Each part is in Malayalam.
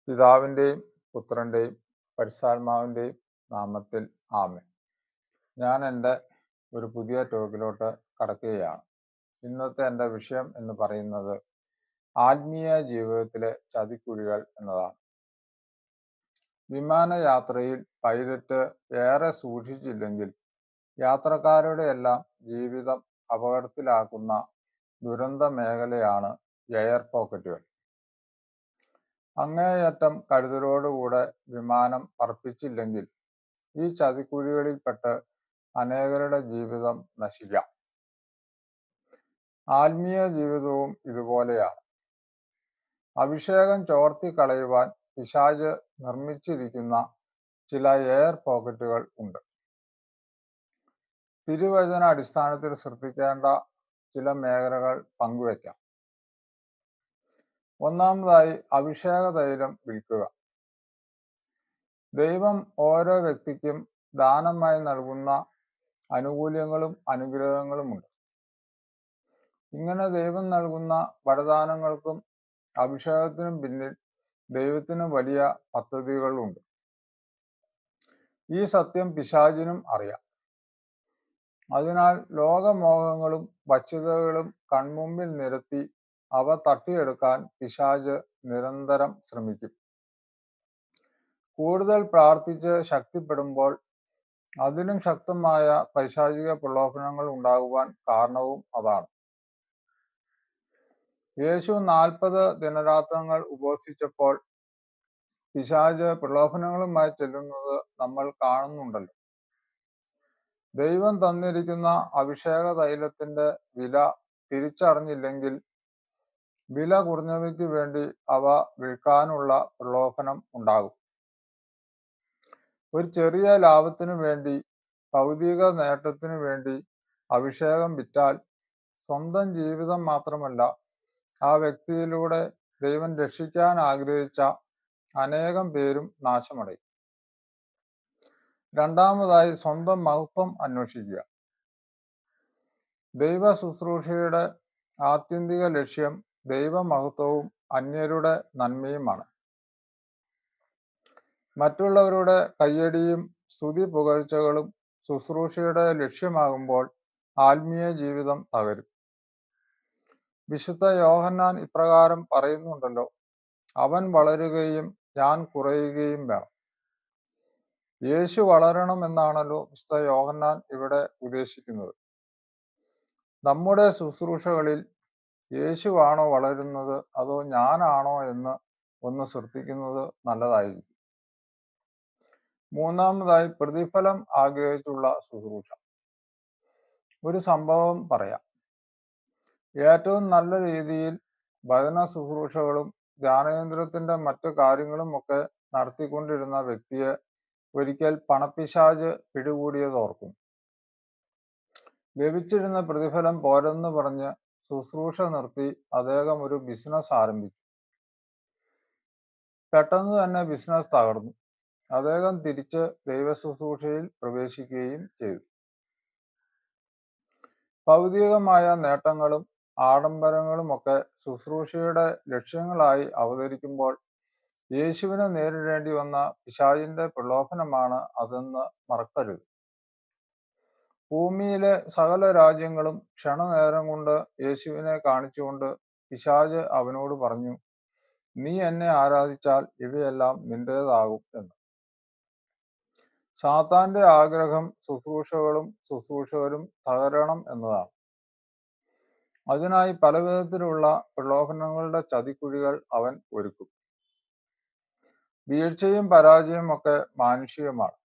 പിതാവിൻ്റെയും പുത്രൻ്റെയും പരിശുദ്ധാത്മാവിൻ്റെയും നാമത്തിൽ ആമേൻ. ഞാൻ എൻ്റെ ഒരു പുതിയ ടോക്കിലോട്ട് കടക്കുകയാണ്. ഇന്നത്തെ എൻ്റെ വിഷയം എന്ന് പറയുന്നത് ആത്മീയ ജീവിതത്തിലെ ചതിക്കുഴികൾ എന്നതാണ്. വിമാനയാത്രയിൽ പൈലറ്റ് ഏറെ സൂക്ഷിച്ചില്ലെങ്കിൽ യാത്രക്കാരുടെ എല്ലാം ജീവിതം അപകടത്തിലാക്കുന്ന ദുരന്ത മേഖലയാണ് എയർ പോക്കറ്റുകൾ. അങ്ങേയറ്റം കരുതലോടുകൂടെ വിമാനം പറപ്പിച്ചില്ലെങ്കിൽ ഈ ചതിക്കുഴികളിൽപ്പെട്ട് അനേകരുടെ ജീവിതം നശിക്കാം. ആത്മീയ ജീവിതവും ഇതുപോലെയാണ്. അഭിഷേകം ചോർത്തിക്കളയുവാൻ പിശാച് നിർമ്മിച്ചിരിക്കുന്ന ചില എയർ പോക്കറ്റുകൾ ഉണ്ട്. തിരുവചന അടിസ്ഥാനത്തിൽ ശ്രദ്ധിക്കേണ്ട ചില മേഖലകൾ പങ്കുവയ്ക്കാം. ഒന്നാമതായി, അഭിഷേക തൈലം വിൽക്കുക. ദൈവം ഓരോ വ്യക്തിക്കും ദാനമായി നൽകുന്ന ആനുകൂല്യങ്ങളും അനുഗ്രഹങ്ങളുമുണ്ട്. ഇങ്ങനെ ദൈവം നൽകുന്ന വരദാനങ്ങൾക്കും അഭിഷേകത്തിനും പിന്നിൽ ദൈവത്തിന് വലിയ പദ്ധതികളുണ്ട്. ഈ സത്യം പിശാചിനും അറിയാം. അതിനാൽ ലോകമോഹങ്ങളും വസ്തുതകളും കൺമുമ്പിൽ നിരത്തി അവ തട്ടിയെടുക്കാൻ പിശാച് നിരന്തരം ശ്രമിക്കും. കൂടുതൽ പ്രാർത്ഥിച്ച് ശക്തിപ്പെടുമ്പോൾ അതിലും ശക്തമായ പൈശാചിക പ്രലോഭനങ്ങൾ ഉണ്ടാകുവാൻ കാരണവും അതാണ്. യേശു 40 ദിനരാത്രങ്ങൾ ഉപവസിച്ചപ്പോൾ പിശാച് പ്രലോഭനങ്ങളുമായി ചെല്ലുന്നത് നമ്മൾ കാണുന്നുണ്ടല്ലോ. ദൈവം തന്നിരിക്കുന്ന അഭിഷേക തൈലത്തിന്റെ വില തിരിച്ചറിഞ്ഞില്ലെങ്കിൽ വില കുറഞ്ഞവയ്ക്ക് വേണ്ടി അവ വിൽക്കാനുള്ള പ്രലോഭനം ഉണ്ടാകും. ഒരു ചെറിയ ലാഭത്തിനു വേണ്ടി, ഭൗതിക നേട്ടത്തിനു വേണ്ടി അഭിഷേകം വിറ്റാൽ സ്വന്തം ജീവിതം മാത്രമല്ല, ആ വ്യക്തിയിലൂടെ ദൈവം രക്ഷിക്കാൻ ആഗ്രഹിച്ച അനേകം പേരും നാശമടയും. രണ്ടാമതായി, സ്വന്തം മഹത്വം അന്വേഷിക്കുക. ദൈവ ശുശ്രൂഷയുടെ ആത്യന്തിക ലക്ഷ്യം ദൈവമഹത്വവും അന്യരുടെ നന്മയുമാണ്. മറ്റുള്ളവരുടെ കയ്യടിയും സ്തുതി പുകഴ്ചകളും ശുശ്രൂഷയുടെ ലക്ഷ്യമാകുമ്പോൾ ആത്മീയ ജീവിതം തകരും. വിശുദ്ധ യോഹന്നാൻ ഇപ്രകാരം പറയുന്നുണ്ടല്ലോ, അവൻ വളരുകയും ഞാൻ കുറയുകയും വേണം. യേശു വളരണം എന്നാണല്ലോ വിശുദ്ധ യോഹന്നാൻ ഇവിടെ ഉദ്ദേശിക്കുന്നത്. നമ്മുടെ ശുശ്രൂഷകളിൽ യേശുവാണോ വളരുന്നത് അതോ ഞാനാണോ എന്ന് ഒന്ന് ശ്രദ്ധിക്കുന്നത് നല്ലതായിരിക്കും. മൂന്നാമതായി, പ്രതിഫലം ആഗ്രഹിച്ചുള്ള ശുശ്രൂഷ. ഒരു സംഭവം പറയാം. ഏറ്റവും നല്ല രീതിയിൽ ഭജന ശുശ്രൂഷകളും ധ്യാനകേന്ദ്രത്തിന്റെ മറ്റു കാര്യങ്ങളുമൊക്കെ നടത്തിക്കൊണ്ടിരുന്ന വ്യക്തിയെ ഒരിക്കൽ പണപ്പിശാച് പിടികൂടിയതോർക്കും. ലഭിച്ചിരുന്ന പ്രതിഫലം പോരെന്ന് പറഞ്ഞ് ശുശ്രൂഷ നിർത്തി അദ്ദേഹം ഒരു ബിസിനസ് ആരംഭിച്ചു. പെട്ടെന്ന് തന്നെ ബിസിനസ് തകർന്നു. അദ്ദേഹം തിരിച്ച് ദൈവ ശുശ്രൂഷയിൽ പ്രവേശിക്കുകയും ചെയ്തു. ഭൗതികമായ നേട്ടങ്ങളും ആഡംബരങ്ങളുമൊക്കെ ശുശ്രൂഷയുടെ ലക്ഷ്യങ്ങളായി അവതരിക്കുമ്പോൾ യേശുവിനെ നേരിടേണ്ടി വന്ന പിശാചിന്റെ പ്രലോഭനമാണ് അതെന്ന് മറക്കരുത്. ഭൂമിയിലെ സകല രാജ്യങ്ങളും ക്ഷണനേരം കൊണ്ട് യേശുവിനെ കാണിച്ചുകൊണ്ട് പിശാച് അവനോട് പറഞ്ഞു, നീ എന്നെ ആരാധിച്ചാൽ ഇവയെല്ലാം നിന്റേതാകും എന്ന്. സാത്താന്റെ ആഗ്രഹം ശുശ്രൂഷകളും ശുശ്രൂഷകരും തകരണം എന്നതാണ്. അതിനായി പലവിധത്തിലുള്ള പ്രലോഭനങ്ങളുടെ ചതിക്കുഴികൾ അവൻ ഒരുക്കും. വീഴ്ചയും പരാജയവും ഒക്കെ മാനുഷികമാണ്.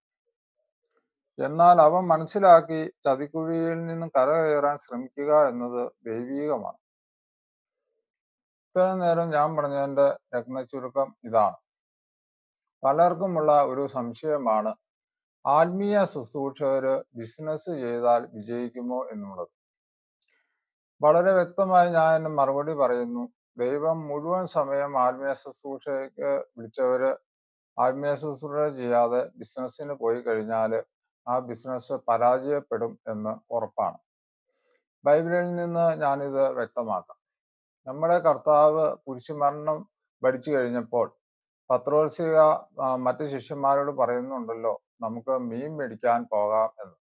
എന്നാൽ അവ മനസ്സിലാക്കി ചതിക്കുഴിയിൽ നിന്നും കരകയറാൻ ശ്രമിക്കുക എന്നത് ദൈവീകമാണ്. ഇത്രയും നേരം ഞാൻ പറഞ്ഞതിന്റെ രത്നച്ചുരുക്കം ഇതാണ്. പലർക്കുമുള്ള ഒരു സംശയമാണ്, ആത്മീയ ശുശ്രൂഷകര് ബിസിനസ് ചെയ്താൽ വിജയിക്കുമോ എന്നുള്ളത്. വളരെ വ്യക്തമായി ഞാൻ എന്നെ മറുപടി പറയുന്നു. ദൈവം മുഴുവൻ സമയം ആത്മീയ ശുശ്രൂഷയ്ക്ക് വിളിച്ചവര് ആത്മീയ ശുശ്രൂഷ ചെയ്യാതെ ബിസിനസ്സിന് പോയി കഴിഞ്ഞാൽ ആ ബിസിനസ് പരാജയപ്പെടും എന്ന് ഉറപ്പാണ്. ബൈബിളിൽ നിന്ന് ഞാനിത് വ്യക്തമാക്കാം. നമ്മുടെ കർത്താവ് കുരിശുമരണം ഭരിച്ചു കഴിഞ്ഞപ്പോൾ പത്രോസ്ലിഹ മറ്റു ശിഷ്യന്മാരോട് പറയുന്നുണ്ടല്ലോ, നമുക്ക് മീൻ പിടിക്കാൻ പോകാം എന്ന്.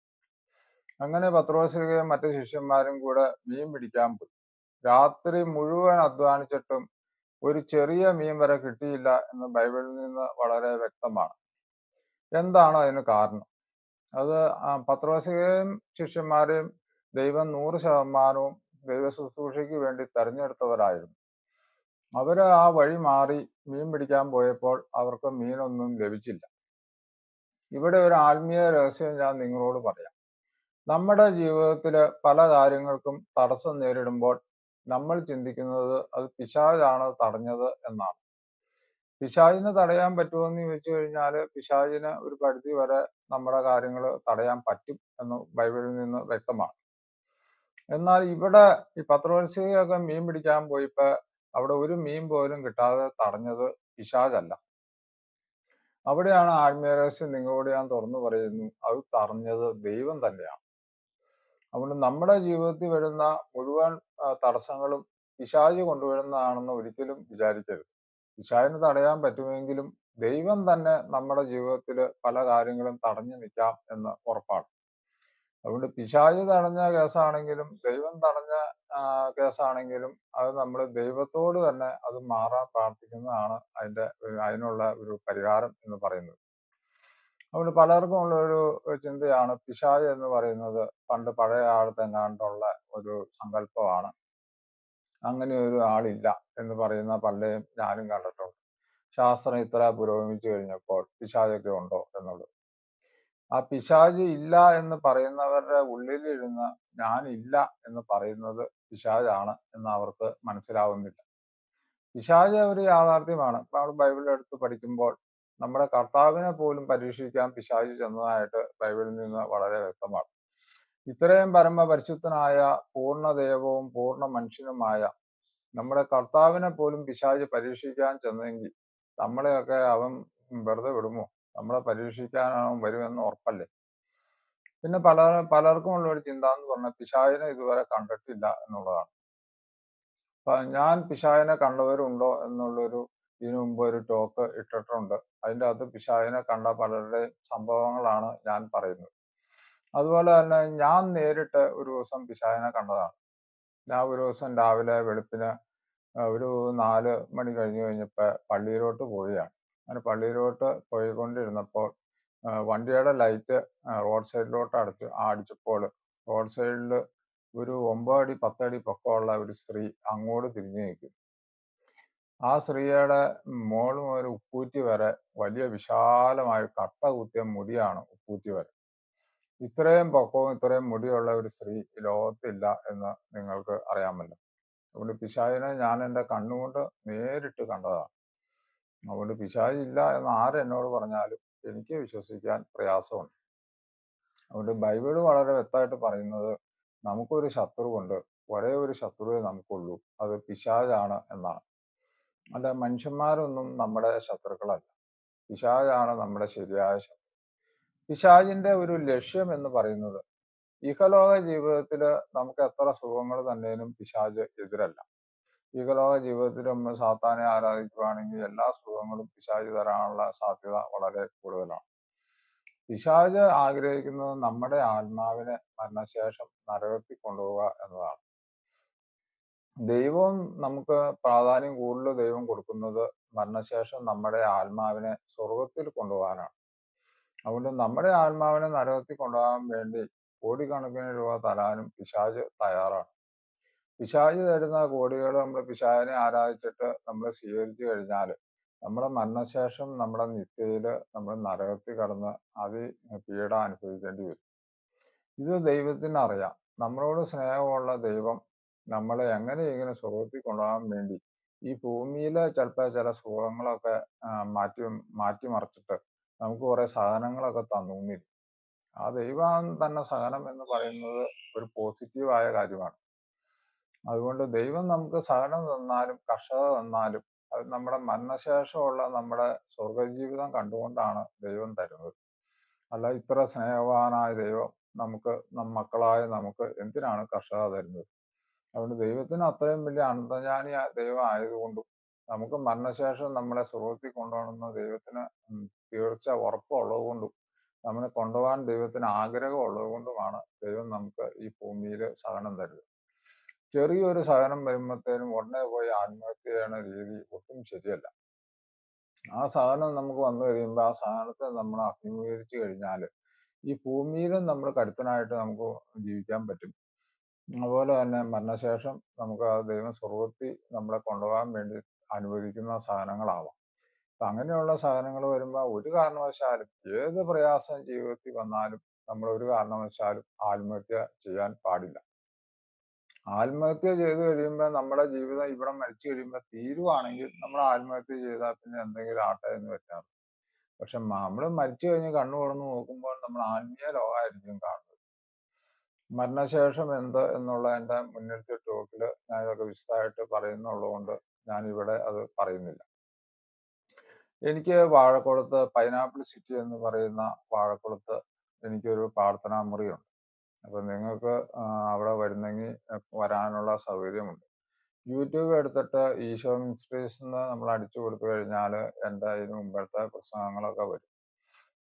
അങ്ങനെ പത്രോസ്ലിഹയും മറ്റു ശിഷ്യന്മാരും കൂടെ മീൻ പിടിക്കാൻ പോയി. രാത്രി മുഴുവൻ അധ്വാനിച്ചിട്ടും ഒരു ചെറിയ മീൻ വരെ കിട്ടിയില്ല എന്ന് ബൈബിളിൽ നിന്ന് വളരെ വ്യക്തമാണ്. എന്താണ് അതിന് കാരണം? അത് പത്രോസ്ലിഹയും ശിഷ്യന്മാരെയും ദൈവം 100% ദൈവ ശുശ്രൂഷയ്ക്ക് വേണ്ടി തെരഞ്ഞെടുത്തവരായിരുന്നു. അവര് ആ വഴി മാറി മീൻ പിടിക്കാൻ പോയപ്പോൾ അവർക്ക് മീനൊന്നും ലഭിച്ചില്ല. ഇവിടെ ഒരു ആത്മീയ രഹസ്യം ഞാൻ നിങ്ങളോട് പറയാം. നമ്മുടെ ജീവിതത്തില് പല കാര്യങ്ങൾക്കും തടസ്സം നേരിടുമ്പോൾ നമ്മൾ ചിന്തിക്കുന്നത് അത് പിശാചാണ് തടഞ്ഞത് എന്നാണ്. പിശാചിന് തടയാൻ പറ്റുമോ എന്ന് ചോദിച്ചു കഴിഞ്ഞാൽ പിശാചിന് ഒരു പരിധി വരെ നമ്മുടെ കാര്യങ്ങൾ തടയാൻ പറ്റും എന്ന് ബൈബിളിൽ നിന്ന് വ്യക്തമാണ്. എന്നാൽ ഇവിടെ ഈ പത്രോസ്ലിഹയൊക്കെ മീൻ പിടിക്കാൻ പോയപ്പോ അവിടെ ഒരു മീൻ പോലും കിട്ടാതെ തടഞ്ഞത് പിശാചല്ല. അവിടെയാണ് ആത്മീയ രഹസ്യം നിങ്ങളോട് ഞാൻ തുറന്നു പറയുന്നു, അത് തടഞ്ഞത് ദൈവം തന്നെയാണ്. അതുകൊണ്ട് നമ്മുടെ ജീവിതത്തിൽ വരുന്ന മുഴുവൻ തടസ്സങ്ങളും പിശാച് കൊണ്ടുവരുന്നതാണെന്ന് ഒരിക്കലും വിചാരിക്കരുത്. പിശാചിന് തടയാൻ പറ്റുമെങ്കിലും ദൈവം തന്നെ നമ്മുടെ ജീവിതത്തിൽ പല കാര്യങ്ങളും തടഞ്ഞു നിൽക്കാം എന്ന് ഉറപ്പാണ്. അതുകൊണ്ട് പിശാച് തടഞ്ഞ കേസാണെങ്കിലും ദൈവം തടഞ്ഞ കേസാണെങ്കിലും അത് നമ്മൾ ദൈവത്തോട് തന്നെ അത് മാറാൻ പ്രാർത്ഥിക്കുന്നതാണ് അതിനുള്ള ഒരു പരിഹാരം എന്ന് പറയുന്നത്. അതുകൊണ്ട് പലർക്കും ഉള്ള ഒരു ചിന്തയാണ് പിശാച് എന്ന് പറയുന്നത് പണ്ട് പഴയ കാലത്തെങ്ങാണ്ടുള്ള ഒരു സങ്കല്പമാണ്, അങ്ങനെ ഒരു ആളില്ല എന്ന് പറയുന്ന പലരെയും ഞാനും കണ്ടിട്ടുണ്ട്. ശാസ്ത്രം ഇത്ര പുരോഗമിച്ചു കഴിഞ്ഞപ്പോൾ പിശാചൊക്കെ ഉണ്ടോ എന്നുള്ളത്. ആ പിശാച് ഇല്ല എന്ന് പറയുന്നവരുടെ ഉള്ളിലിരുന്ന് ഞാനില്ല എന്ന് പറയുന്നത് പിശാചാണ് എന്ന് അവർക്ക് മനസ്സിലാവുന്നില്ല. പിശാച് ഒരു യാഥാർത്ഥ്യമാണ്. നമ്മൾ ബൈബിൾ എടുത്ത് പഠിക്കുമ്പോൾ നമ്മുടെ കർത്താവിനെ പോലും പരീക്ഷിക്കാൻ പിശാച് ചെന്നതായിട്ട് ബൈബിളിൽ നിന്ന് വളരെ വ്യക്തമാണ്. ഇത്രയും പരമപരിശുദ്ധനായ പൂർണ്ണ ദൈവവും പൂർണ്ണ മനുഷ്യനുമായ നമ്മുടെ കർത്താവിനെ പോലും പിശാച് പരീക്ഷിക്കാൻ ചെന്നെങ്കിൽ നമ്മളെയൊക്കെ അവൻ വെറുതെ വിടുമോ? നമ്മളെ പരീക്ഷിക്കാൻ അവൻ വരുമെന്ന് ഉറപ്പല്ലേ? പിന്നെ പലർക്കും ഉള്ള ഒരു ചിന്ത എന്ന് പറഞ്ഞാൽ പിശാചിനെ ഇതുവരെ കണ്ടിട്ടില്ല എന്നുള്ളതാണ്. ഞാൻ പിശാചിനെ കണ്ടവരുണ്ടോ എന്നുള്ളൊരു ഇതിനു മുമ്പ് ഒരു ടോക്ക് ഇട്ടിട്ടുണ്ട്. അതിൻ്റെ അകത്ത് പിശാചിനെ കണ്ട പലരുടെയും സംഭവങ്ങളാണ് ഞാൻ പറയുന്നത്. അതുപോലെ തന്നെ ഞാൻ നേരിട്ട് ഒരു ദിവസം പിശാചിനെ കണ്ടതാണ്. ഞാൻ ഒരു ദിവസം രാവിലെ വെളുപ്പിന് ഒരു 4 മണി കഴിഞ്ഞപ്പോൾ പള്ളിയിലോട്ട് പോവുകയാണ്. അങ്ങനെ പള്ളിയിലോട്ട് പോയിക്കൊണ്ടിരുന്നപ്പോൾ വണ്ടിയുടെ ലൈറ്റ് റോഡ് സൈഡിലോട്ട് അടിച്ചപ്പോൾ റോഡ് സൈഡിൽ ഒരു 9 അടി 10 അടി പൊക്കമുള്ള ഒരു സ്ത്രീ അങ്ങോട്ട് തിരിഞ്ഞു നിൽക്കും. ആ സ്ത്രീയുടെ മോള് മുതൽ ഉപ്പൂറ്റി വരെ വലിയ വിശാലമായ കട്ട കുത്തിയ മുടിയാണ് ഉപ്പൂറ്റി വരെ. ഇത്രയും പൊക്കവും ഇത്രയും മുടിയുള്ള ഒരു സ്ത്രീ ഈ ലോകത്തില്ല എന്ന് നിങ്ങൾക്ക് അറിയാമല്ലോ. അതുകൊണ്ട് പിശാചിനെ ഞാൻ എൻ്റെ കണ്ണുകൊണ്ട് നേരിട്ട് കണ്ടതാണ്. അതുകൊണ്ട് പിശാചില്ല എന്ന് ആരെന്നോട് പറഞ്ഞാലും എനിക്ക് വിശ്വസിക്കാൻ പ്രയാസമുണ്ട്. അതുകൊണ്ട് ബൈബിള് വളരെ വ്യക്തമായിട്ട് പറയുന്നത് നമുക്കൊരു ശത്രുവുണ്ട്, ഒരേ ഒരു ശത്രുവേ നമുക്കുള്ളൂ, അത് പിശാചാണ് എന്നാണ്. അല്ല, മനുഷ്യന്മാരൊന്നും നമ്മുടെ ശത്രുക്കളല്ല. പിശാചാണ് നമ്മുടെ ശരിയായ ശത്രു. പിശാചിന്റെ ഒരു ലക്ഷ്യം എന്ന് പറയുന്നത് ഇഹലോക ജീവിതത്തിൽ നമുക്ക് എത്ര സുഖങ്ങൾ തന്നേലും പിശാച് എതിരല്ല. ഇഹലോക ജീവിതത്തിൽ നമ്മൾ സാത്താനെ ആരാധിക്കുകയാണെങ്കിൽ എല്ലാ സുഖങ്ങളും പിശാച് തരാനുള്ള സാധ്യത വളരെ കൂടുതലാണ്. പിശാച് ആഗ്രഹിക്കുന്നത് നമ്മുടെ ആത്മാവിനെ മരണശേഷം നരകത്തിൽ കൊണ്ടുപോവുക എന്നതാണ്. ദൈവം നമുക്ക് പ്രാധാന്യം കൂടുതൽ ദൈവം കൊടുക്കുന്നത് മരണശേഷം നമ്മുടെ ആത്മാവിനെ സ്വർഗത്തിൽ കൊണ്ടുപോകാനാണ്. അതുകൊണ്ട് നമ്മുടെ ആത്മാവിനെ നരകത്തിൽ കൊണ്ടുപോകാൻ വേണ്ടി കോടിക്കണക്കിന് രൂപ തരാനും പിശാച് തയ്യാറാണ്. പിശാച് തരുന്ന കോടികൾ നമ്മൾ പിശാചിനെ ആരാധിച്ചിട്ട് നമ്മൾ സ്വീകരിച്ചു കഴിഞ്ഞാൽ നമ്മുടെ മരണശേഷം നമ്മുടെ നിത്യയിൽ നമ്മൾ നരകത്തിൽ കടന്ന് പീഡ അനുഭവിക്കേണ്ടി വരും. ഇത് ദൈവത്തിന് അറിയാം. നമ്മളോട് സ്നേഹമുള്ള ദൈവം നമ്മളെ എങ്ങനെയെങ്കിലും സ്വർഗത്തിൽ കൊണ്ടുപോകാൻ വേണ്ടി ഈ ഭൂമിയിലെ ചില സുഖങ്ങളൊക്കെ മാറ്റിമറിച്ചിട്ട് നമുക്ക് കുറെ സഹനങ്ങളൊക്കെ തന്നിരിക്കും. ആ ദൈവം തന്നെ സഹനം എന്ന് പറയുന്നത് ഒരു പോസിറ്റീവായ കാര്യമാണ്. അതുകൊണ്ട് ദൈവം നമുക്ക് സഹനം തന്നാലും കഷ്ടത തന്നാലും അത് നമ്മുടെ മരണശേഷമുള്ള നമ്മുടെ സ്വർഗജീവിതം കണ്ടുകൊണ്ടാണ് ദൈവം തരുന്നത്. അല്ല, ഇത്ര സ്നേഹവാനായ ദൈവം മക്കളായ നമുക്ക് എന്തിനാണ് കഷ്ടത തരുന്നത്? അതുകൊണ്ട് ദൈവത്തിന് അത്രയും വലിയ അനന്തജ്ഞാനി ദൈവം ആയതുകൊണ്ടും നമുക്ക് മരണശേഷം നമ്മളെ സ്വർഗ്ഗത്തിൽ കൊണ്ടുപോകണമെന്ന് ദൈവത്തിന് തീർച്ച ഉറപ്പുള്ളത് കൊണ്ടും നമ്മളെ കൊണ്ടുപോകാൻ ദൈവത്തിന് ആഗ്രഹം ഉള്ളത് കൊണ്ടുമാണ് ദൈവം നമുക്ക് ഈ ഭൂമിയിൽ സഹനം തരുന്നത്. ചെറിയൊരു സഹനം വരുമ്പോഴത്തേനും ഉടനെ പോയി ആത്മഹത്യ ചെയ്യുന്ന രീതി ഒട്ടും ശരിയല്ല. ആ സഹനം നമുക്ക് വന്നു കഴിയുമ്പോൾ ആ സഹനത്തെ നമ്മൾ അഭിമുഖീകരിച്ചു കഴിഞ്ഞാൽ ഈ ഭൂമിയിലും നമ്മൾ കരുത്തനായിട്ട് നമുക്ക് ജീവിക്കാൻ പറ്റും. അതുപോലെ തന്നെ മരണശേഷം നമുക്ക് ആ ദൈവം സ്വർഗത്തിൽ നമ്മളെ കൊണ്ടുപോകാൻ വേണ്ടി അനുവദിക്കുന്ന സാധനങ്ങളാവാം. അപ്പൊ അങ്ങനെയുള്ള സാധനങ്ങൾ വരുമ്പോൾ ഒരു കാരണവശാലും ഏത് പ്രയാസം ജീവിതത്തിൽ വന്നാലും നമ്മൾ ഒരു കാരണവശാലും ആത്മഹത്യ ചെയ്യാൻ പാടില്ല. ആത്മഹത്യ ചെയ്ത് കഴിയുമ്പോൾ നമ്മുടെ ജീവിതം ഇവിടെ മരിച്ചു കഴിയുമ്പോൾ തീരുവാണെങ്കിൽ നമ്മൾ ആത്മഹത്യ ചെയ്താൽ പിന്നെ എന്തെങ്കിലും ആട്ടെ എന്ന് വെച്ചാൽ, പക്ഷെ നമ്മൾ മരിച്ചു കഴിഞ്ഞ് കണ്ണു തുറന്ന് നോക്കുമ്പോൾ നമ്മൾ ആത്മീയ ലോകമായിരിക്കും കാണുന്നത്. മരണശേഷം എന്ത് എന്നുള്ള എൻ്റെ മുന്നത്തെ ടോക്കിൽ ഞാൻ ഇതൊക്കെ വിശദമായിട്ട് പറയുന്നുള്ളത് കൊണ്ട് ഞാനിവിടെ അത് പറയുന്നില്ല. എനിക്ക് വാഴക്കുളത്ത് പൈനാപ്പിൾ സിറ്റി എന്ന് പറയുന്ന വാഴക്കുളത്ത് എനിക്കൊരു പ്രാർത്ഥനാ മുറിയുണ്ട്. അപ്പൊ നിങ്ങൾക്ക് അവിടെ വരുന്നെങ്കിൽ വരാനുള്ള സൗകര്യമുണ്ട്. യൂട്യൂബ് എടുത്തിട്ട് ഈശോ മിനിസ്ട്രീസ് എന്ന് നമ്മൾ അടിച്ചു കൊടുത്തു കഴിഞ്ഞാൽ എൻ്റെ ഇതിന് മുമ്പത്തെ പ്രസംഗങ്ങളൊക്കെ വരും.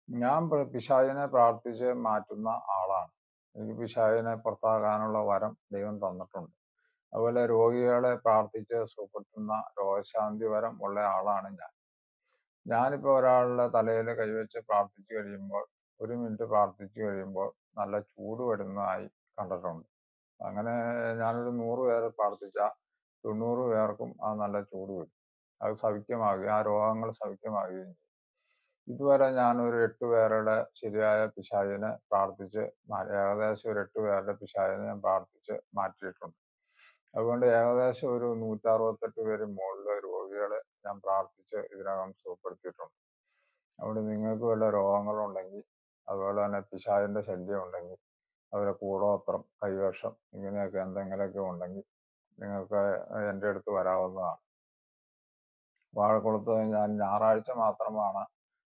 ഞാൻ പിശാചിനെ പ്രാർത്ഥിച്ച് മാറ്റുന്ന ആളാണ്. എനിക്ക് പിശാചിനെ പുറത്താക്കാനുള്ള വരം ദൈവം തന്നിട്ടുണ്ട്. അതുപോലെ രോഗികളെ പ്രാർത്ഥിച്ച് സുഖപ്പെടുത്തുന്ന രോഗശാന്തി വരം ഉള്ള ആളാണ് ഞാൻ. ഞാനിപ്പോൾ ഒരാളുടെ തലയിൽ കൈവച്ച് പ്രാർത്ഥിച്ചു കഴിയുമ്പോൾ 1 മിനിറ്റ് പ്രാർത്ഥിച്ചു കഴിയുമ്പോൾ നല്ല ചൂട് വരുന്നതായി കണ്ടിട്ടുണ്ട്. അങ്ങനെ ഞാനൊരു 100 പേരെ പ്രാർത്ഥിച്ചാൽ 90 പേർക്കും ആ നല്ല ചൂട് വരും. അത് സൗഖ്യമാകുകയും ആ രോഗങ്ങൾ സൗഖ്യമാകുകയും ചെയ്യും. ഇതുവരെ ഞാനൊരു 8 പേരുടെ ശരിയായ പിശാചിനെ പ്രാർത്ഥിച്ച് ഏകദേശം ഒരു 8 പേരുടെ പിശാചിനെ ഞാൻ പ്രാർത്ഥിച്ച് മാറ്റിയിട്ടുണ്ട്. അതുകൊണ്ട് ഏകദേശം ഒരു 168 പേര് മുകളിൽ രോഗികളെ ഞാൻ പ്രാർത്ഥിച്ച് ഇതിനകം സുഖപ്പെടുത്തിയിട്ടുണ്ട്. അതുകൊണ്ട് നിങ്ങൾക്ക് വല്ല രോഗങ്ങളുണ്ടെങ്കിൽ, അതുപോലെ തന്നെ പിശാചിന്റെ ശല്യം ഉണ്ടെങ്കിൽ, അതുപോലെ കൂടോത്രം, കൈവശം ഇങ്ങനെയൊക്കെ എന്തെങ്കിലുമൊക്കെ ഉണ്ടെങ്കിൽ നിങ്ങൾക്ക് എൻ്റെ അടുത്ത് വരാവുന്നതാണ്. വാഴക്കുളത്ത് ഞാൻ ഞായറാഴ്ച മാത്രമാണ്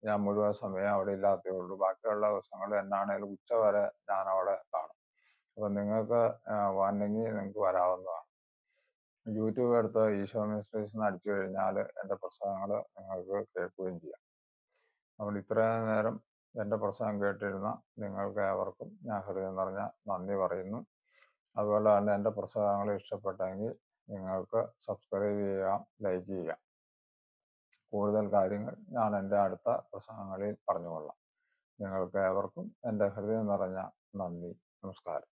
ഞാൻ മുഴുവൻ സമയം അവിടെ ഇല്ലാത്തേ ഉള്ളൂ. ബാക്കിയുള്ള ദിവസങ്ങളിൽ എന്നാണേലും ഉച്ച വരെ ഞാൻ അവിടെ കാണും. അപ്പം നിങ്ങൾക്ക് വന്നെങ്കിൽ നിങ്ങൾക്ക് വരാവുന്നതാണ്. യൂട്യൂബ് എടുത്ത് ഈശോ മിനിസ്ട്രീസ് എന്ന് അടിച്ചു കഴിഞ്ഞാൽ എൻ്റെ പ്രസംഗങ്ങൾ നിങ്ങൾക്ക് കേൾക്കുകയും ചെയ്യാം. അതുകൊണ്ട് ഇത്രയും നേരം എൻ്റെ പ്രസംഗം കേട്ടിരുന്ന നിങ്ങൾക്ക് ഏവർക്കും ഞാൻ ഹൃദയം നിറഞ്ഞ നന്ദി പറയുന്നു. അതുപോലെ തന്നെ എൻ്റെ പ്രസംഗങ്ങൾ ഇഷ്ടപ്പെട്ടെങ്കിൽ നിങ്ങൾക്ക് സബ്സ്ക്രൈബ് ചെയ്യാം, ലൈക്ക് ചെയ്യാം. കൂടുതൽ കാര്യങ്ങൾ ഞാൻ എൻ്റെ അടുത്ത പ്രസംഗങ്ങളിൽ പറഞ്ഞുകൊള്ളാം. നിങ്ങൾക്ക് ഏവർക്കും എൻ്റെ ഹൃദയം നിറഞ്ഞ നന്ദി. നമസ്കാരം.